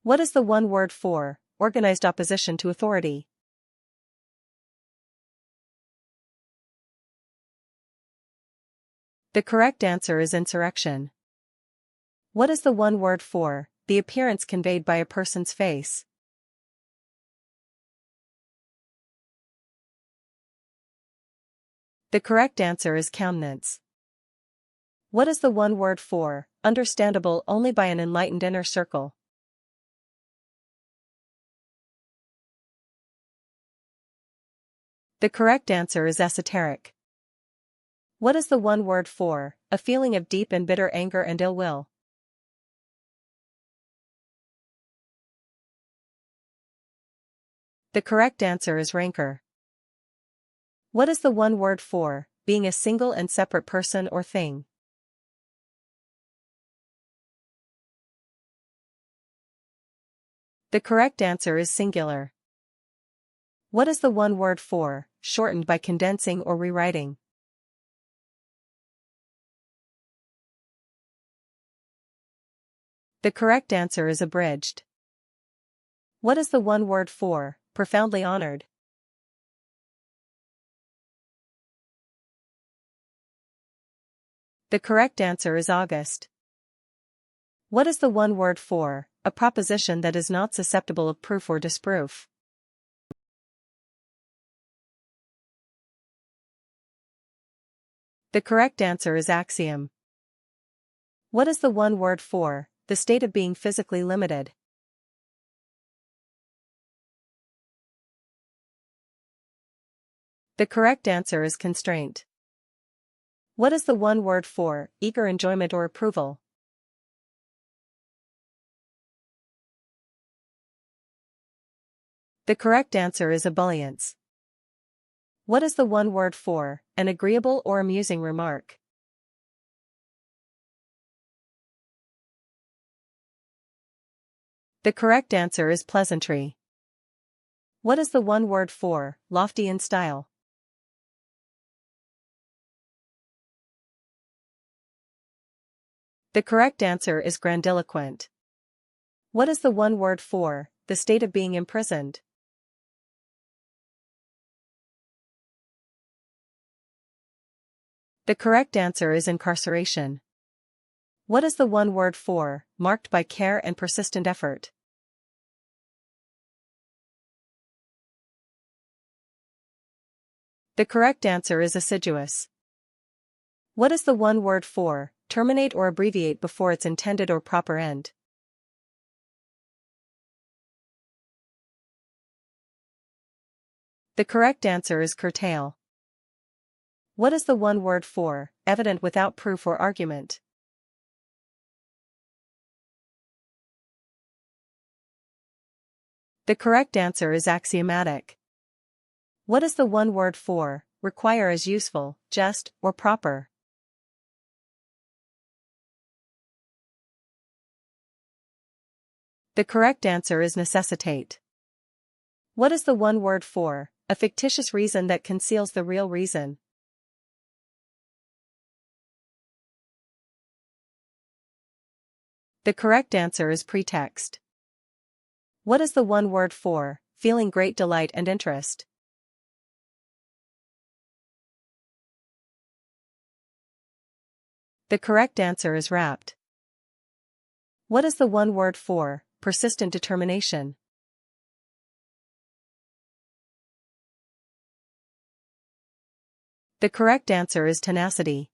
What is the one word for organized opposition to authority? The correct answer is insurrection. What is the one word for the appearance conveyed by a person's face? The correct answer is countenance. What is the one word for understandable only by an enlightened inner circle? The correct answer is esoteric. What is the one word for a feeling of deep and bitter anger and ill will? The correct answer is rancor. What is the one word for being a single and separate person or thing? The correct answer is singular. What is the one word for shortened by condensing or rewriting? The correct answer is abridged. What is the one word for profoundly honored? The correct answer is august. What is the one word for a proposition that is not susceptible of proof or disproof? The correct answer is axiom. What is the one word for the state of being physically limited? The correct answer is constraint. What is the one word for eager enjoyment or approval? The correct answer is ebullience. What is the one word for an agreeable or amusing remark? The correct answer is pleasantry. What is the one word for lofty in style? The correct answer is grandiloquent. What is the one word for the state of being imprisoned? The correct answer is incarceration. What is the one word for marked by care and persistent effort? The correct answer is assiduous. What is the one word for terminate or abbreviate before its intended or proper end? The correct answer is curtail. What is the one word for evident without proof or argument? The correct answer is axiomatic. What is the one word for require as useful, just, or proper? The correct answer is necessitate. What is the one word for a fictitious reason that conceals the real reason? The correct answer is pretext. What is the one word for feeling great delight and interest? The correct answer is rapt. What is the one word for persistent determination? The correct answer is tenacity.